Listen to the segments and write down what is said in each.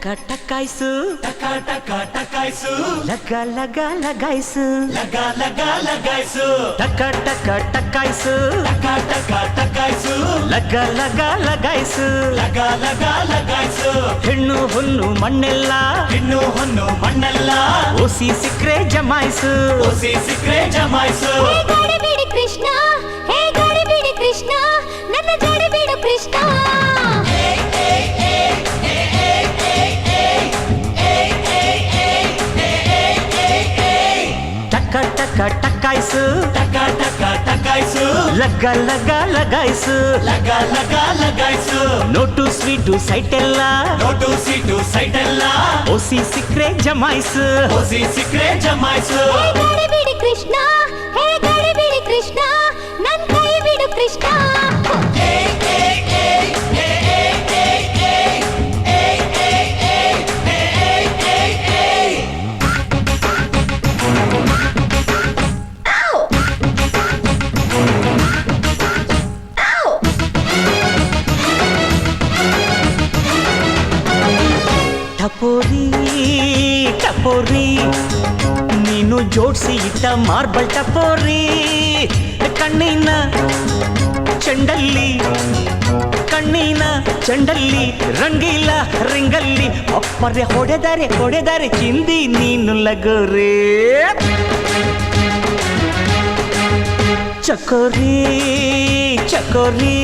ಟಕ ಟಕಾಯ್ಸು ಟಕ ಟಕ ಟಕಾಯ್ಸು ಲಗ ಲಗ ಲಗಾಯ್ಸು ಲಗ ಲಗ ಲಗಾಯ್ಸು ಟಕ ಟಕ ಟಕಾಯ್ಸು ಟಕ ಟಕ ಟಕಾಯ್ಸು ಲಗ ಲಗ ಲಗಾಯ್ಸು ಲಗ ಲಗ ಲಗಾಯ್ಸು ಹೆಣ್ಣು ಹೊನ್ನು ಮಣ್ಣೆಲ್ಲ ಹೆಣ್ಣು ಹೊನ್ನು ಮಣ್ಣೆಲ್ಲ ಓಸಿ ಸಿಕ್ರೆ ಜಮಾಯ್ಸು ಓಸಿ ಸಿಕ್ರೆ ಜಮಾಯ್ಸು ಗಡಿಬಿಡಿ ಕೃಷ್ಣ ಹೇ ಗಡಿಬಿಡಿ ಕೃಷ್ಣ ನನ್ನ ಜಡಿಬಿಡು ಕೃಷ್ಣ ಟಕ ಟಕ ಟಕಾಯ್ಸು ಟಕ ಟಕ ಟಕಾಯ್ಸು ಲಗ ಲಗ ಲಗಾಯ್ಸು ಲಗ ಲಗ ಲಗಾಯ್ಸು ನೋಟು ಸ್ವೀಟು ಸೈಟ್ ಎಲ್ಲ ನೋಟು ಸೀಟು ಸೈಟ್ ಎಲ್ಲ ಓಸಿ ಸಿಕ್ರೆ ಜಮಾಯ್ಸು ಓಸಿ ಸಿಕ್ರೆ ಜಮಾಯ್ಸು ಹೇ ಗಡಿಬಿಡಿ ಕೃಷ್ಣ ಹೇ ಗಡಿಬಿಡಿ ಕೃಷ್ಣ ನನ್ನ ಕೈ ಬಿಡು ಕೃಷ್ಣ ಟಪೋರಿ ಟಪೋರಿ ನೀನು ಜೋಡ್ಸಿ ಇಟ್ಟ ಮಾರ್ಬಲ್ ಟಪೋರಿ ಕಣ್ಣಿನ ಚೆಂಡಲ್ಲಿ ಕಣ್ಣಿನ ಚೆಂಡಲ್ಲಿ ರಂಗಿಲ್ಲ ರಿಂಗಲ್ಲಿ ಒಪ್ಪರೆ ಹೊಡೆದರೆ ಚಿಂದಿ ನೀನು ಲಗೋರಿ ಚಕೋರಿ ಚಕೋರಿ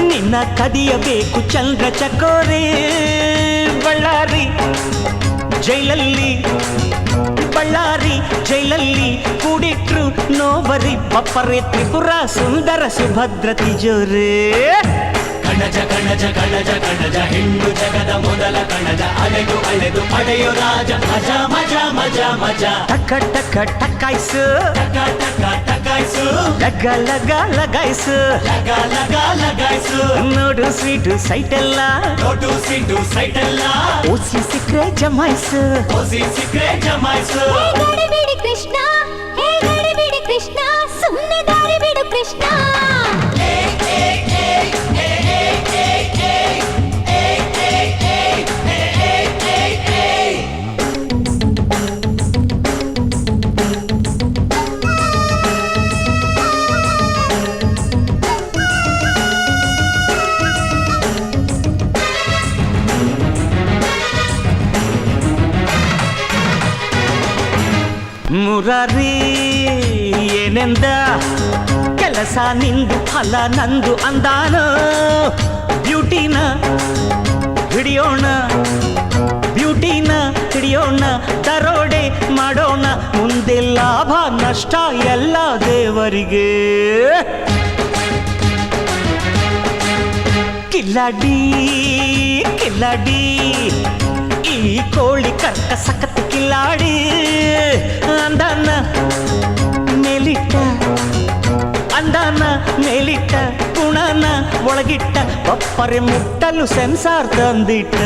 ನಿನ್ನ ಕದಿಯಬೇಕು ಚಂದ್ರ ಚಕೋರಿ ಬಳ್ಳಾರಿ ಜೈಲಲ್ಲಿ ಬಳ್ಳಾರಿ ಜೈಲಲ್ಲಿ ಕೂಡಿಟ್ರು ನೋವರಿ ಬಪ್ಪರೆ ತ್ರಿಪುರ ಸುಂದರ ಸುಭದ್ರ ತಿಜೋರಿ ಕಣಜ ಕಣಜ ಕಣಜ ಕಣಜ ಹೆಣ್ಣು ಜಗದ ಮೊದಲ ಕಣಜ ಅಲೆದು ಅಲೆದು ಪಡೆಯೋ ರಾಜ ಮಜಾ ಮಜಾ ಮಜಾ ಮಜಾ ಟಕ ಟಕ ಟಕಾಯ್ಸು ಟಕ ಟಕ ಟಕಾಯ್ಸು ಲಗ ಲಗ ಲಗಾಯ್ಸು ಲಗ ಲಗ ಲಗಾಯ್ಸು ನೋಡು ಸ್ವೀಟು ಸೈಟ್ ಎಲ್ಲ ನೋಟು ಸೀಟು ಸೈಟ್ ಎಲ್ಲ ಓಸಿ ಸಿಕ್ರೆ ಜಮಾಯ್ಸು ಓಸಿ ಸಿಕ್ರೆ ಜಮಾಯ್ಸು ಹೇ ಗಡಿಬಿಡಿ ಕೃಷ್ಣ ಹೇ ಗಡಿಬಿಡಿ ಕೃಷ್ಣ ಸುಮ್ಮನೆ ದಾರಿ ಬಿಡು ಕೃಷ್ಣ ಮುರಾರಿ ಏನೆಂದ ಕೆಲಸ ನಿಂದು ಫಲ ನಂದು ಅಂದಾನ ಬ್ಯೂಟಿನ ಹಿಡಿಯೋಣ ಬ್ಯೂಟಿನ ಹಿಡಿಯೋಣ ದರೋಡೆ ಮಾಡೋಣ ಮುಂದೆ ಲಾಭ ನಷ್ಟ ಎಲ್ಲ ದೇವರಿಗೆ ಕಿಲ್ಲಾಡಿ ಕಿಲ್ಲಾಡಿ ಈ ಕೋಳಿ ಕರ್ಕ ಸಖತ್ ಕಿಲ್ಲಾಡಿ ಅಂದಾನ ಮೇಲಿಟ್ಟ ಅಂದಾನ ಮೇಲಿಟ್ಟ ಗುಣನ ಒಳಗಿಟ್ಟ ಒಪ್ಪರೆ ಮುಟ್ಟಲು ಸೆನ್ಸಾರ್ ತಂದಿಟ್ಟ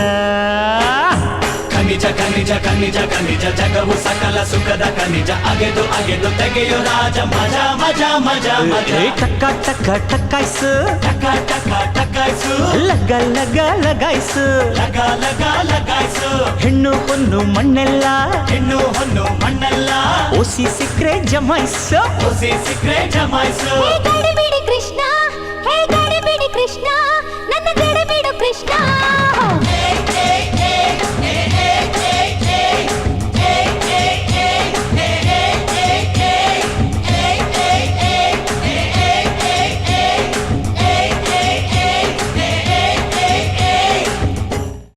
ಖನಿಜ ಖನಿಜ ಖನಿಜ ಖನಿಜ ಜಗವು ಸಕಲ ಸುಖದ ಖನಿಜ ಅಗೆದು ಅಗೆದು ತೆಗೆಯೋ ರಾಜ ಮಜಾ ಮಜಾ ಮಜಾ ಮಜಾ ಟಕ ಟಕ ಟಕಾಯ್ಸು ಟಕ ಟಕ ಟಕಾಯ್ಸು ಲಗ ಲಗ ಲಗಾಯ್ಸು ಲಗ ಲಗ ಲಗಾಯ್ಸು ಹೆಣ್ಣು ಹೊನ್ನು ಮಣ್ಣೆಲ್ಲ ಹೆಣ್ಣು ಹೊನ್ನು ಮಣ್ಣೆಲ್ಲ ಓಸಿ ಸಿಕ್ರೆ ಜಮಾಯ್ಸು ಓಸಿ ಸಿಕ್ರೆ ಜಮಾಯ್ಸು ಹೇ